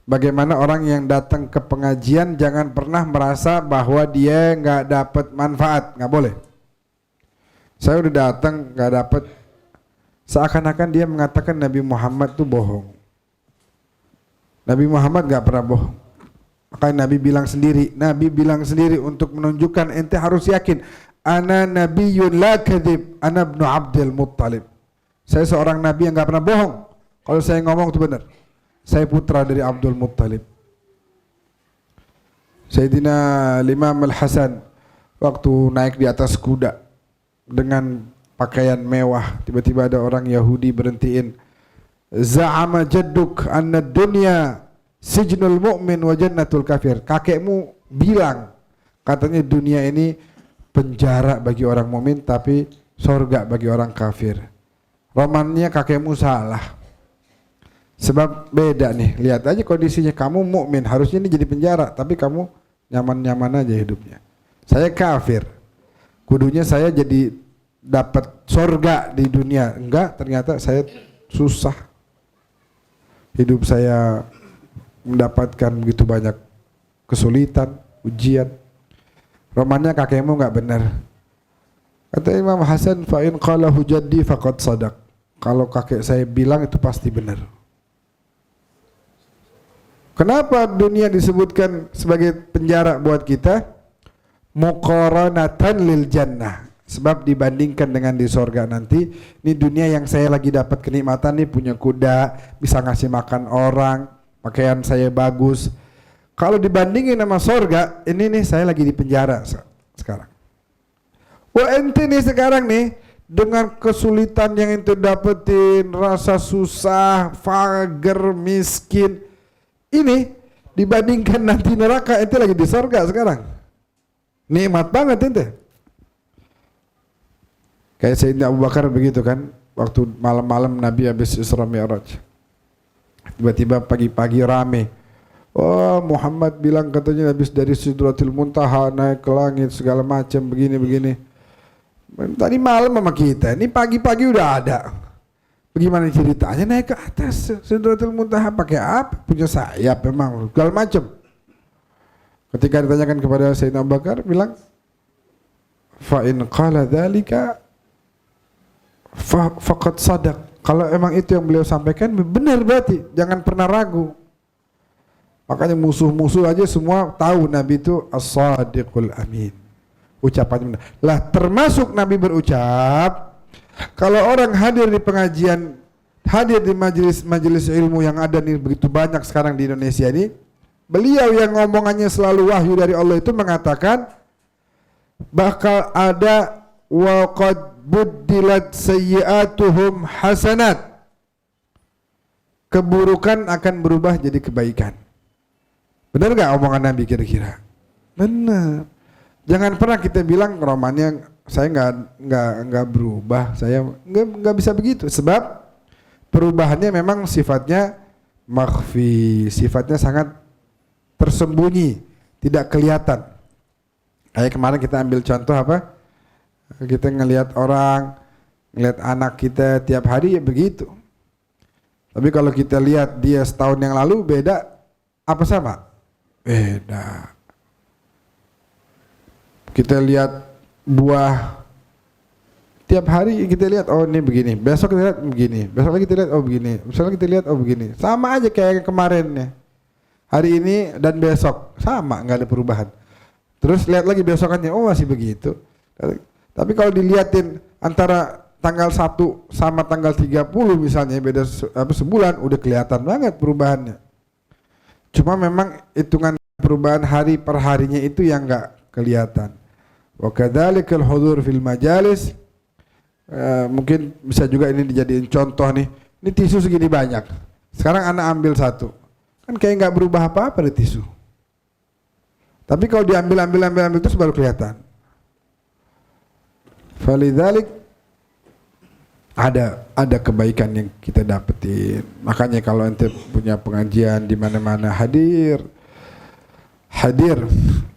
Bagaimana orang yang datang ke pengajian jangan pernah merasa bahwa dia nggak dapat manfaat, nggak boleh. Saya udah datang nggak dapat, seakan-akan dia mengatakan Nabi Muhammad tuh bohong. Nabi Muhammad nggak pernah bohong. Makanya Nabi bilang sendiri untuk menunjukkan ente harus yakin, ana nabiyyun la kadzib, ana ibnu Abdul Muttalib. Saya seorang nabi yang nggak pernah bohong. Kalau saya ngomong itu benar. Saya putra dari Abdul Muttalib. Sayyidina Imam Al-Hasan waktu naik di atas kuda dengan pakaian mewah, tiba-tiba ada orang Yahudi berhentiin. Za'ama jadduk anna dunya sijnul mu'min wa jannatul kafir. Kakekmu bilang katanya dunia ini penjara bagi orang mukmin tapi surga bagi orang kafir. Romannya kakekmu salah. Sebab beda nih, lihat aja kondisinya, kamu mukmin harusnya ini jadi penjara, tapi kamu nyaman-nyaman aja hidupnya. Saya kafir, kudunya saya jadi dapat surga di dunia. Enggak, ternyata saya susah. Hidup saya mendapatkan begitu banyak kesulitan, ujian. Romannya kakekmu enggak benar. Kata Imam Hasan, fa in qalahu jaddi faqad sadaq. Kalau kakek saya bilang itu pasti benar. Kenapa dunia disebutkan sebagai penjara buat kita? Muqaranatan lil jannah. Sebab dibandingkan dengan di sorga nanti, ini dunia yang saya lagi dapat kenikmatan nih, punya kuda, bisa ngasih makan orang, pakaian saya bagus. Kalau dibandingin sama sorga, ini nih saya lagi di penjara sekarang. Wah ente nih sekarang nih, dengan kesulitan yang ente dapetin, rasa susah, fager, miskin, ini dibandingkan nanti neraka, ente lagi di surga sekarang. Nikmat banget ente. Kayak Sayyidina Abu Bakar begitu kan, waktu malam-malam Nabi habis Isra Mi'raj. Tiba-tiba pagi-pagi rame. Oh, Muhammad bilang katanya habis dari Sidratul Muntaha naik ke langit segala macam begini-begini. Tadi malam sama kita, ini pagi-pagi udah ada. Bagaimana ceritanya naik ke atas Sidratul Muntaha pakai apa? Punya sayap memang, segala macam. Ketika ditanyakan kepada Sayyidina Abu Bakar, bilang, fa in qala dzalika faqad sadaq. Kalau emang itu yang beliau sampaikan benar berarti, jangan pernah ragu. Makanya musuh-musuh aja semua tahu Nabi itu as-sadiqul amin. Ucapannya benar. Lah termasuk Nabi berucap, kalau orang hadir di pengajian, hadir di majelis ilmu yang ada nih begitu banyak sekarang di Indonesia ini, beliau yang ngomongannya selalu wahyu dari Allah itu mengatakan bakal ada wa qad buddilat sayyi'atuhum hasanat. Keburukan akan berubah jadi kebaikan. Benar gak omongan Nabi kira-kira? Benar. Jangan pernah kita bilang romannya saya nggak berubah, saya nggak bisa begitu. Sebab perubahannya memang sifatnya makhfi, sifatnya sangat tersembunyi, tidak kelihatan. Kayak kemarin kita ambil contoh apa? Kita ngelihat orang, ngelihat anak kita tiap hari ya begitu. Tapi kalau kita lihat dia setahun yang lalu beda, apa sama? Beda. Kita lihat buah tiap hari kita lihat oh ini begini, besok kita lihat begini, besok lagi kita lihat oh begini, besok lagi kita lihat oh begini. Sama aja kayak kemarin ya. Hari ini dan besok sama, nggak ada perubahan. Terus lihat lagi besokannya, oh masih begitu. Tapi kalau dilihatin antara tanggal 1 sama tanggal 30 misalnya beda sebulan, udah kelihatan banget perubahannya. Cuma memang hitungan perubahan hari per harinya itu yang nggak kelihatan. Wa kadzalikal hudur fil majalis, mungkin bisa juga ini dijadiin contoh nih. Ini tisu segini banyak. Sekarang anak ambil satu, kan kayak nggak berubah apa-apa di tisu. Tapi kalau diambil terus baru kelihatan. Falidzalik ada kebaikan yang kita dapetin. Makanya kalau ente punya pengajian di mana-mana hadir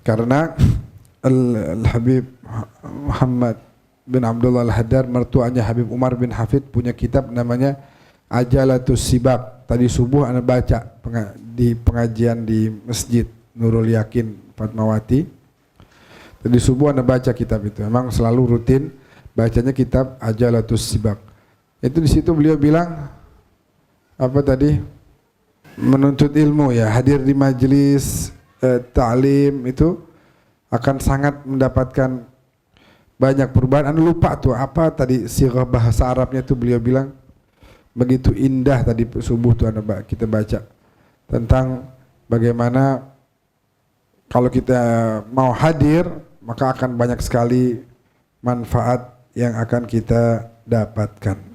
karena Al-Habib Muhammad bin Abdullah Al-Haddad, mertuanya Habib Umar bin Hafid, punya kitab namanya Ajalatus Sibab, tadi subuh anda baca di pengajian di Masjid Nurul Yakin Fatmawati. Tadi subuh anda baca kitab itu. Memang selalu rutin bacanya kitab Ajalatus Sibak. Itu di situ beliau bilang apa tadi? Menuntut ilmu ya, hadir di majelis ta'lim itu akan sangat mendapatkan banyak perubahan. Anda lupa tuh apa tadi sirah bahasa Arabnya tuh beliau bilang begitu indah tadi subuh tuh kita baca tentang bagaimana kalau kita mau hadir maka akan banyak sekali manfaat yang akan kita dapatkan.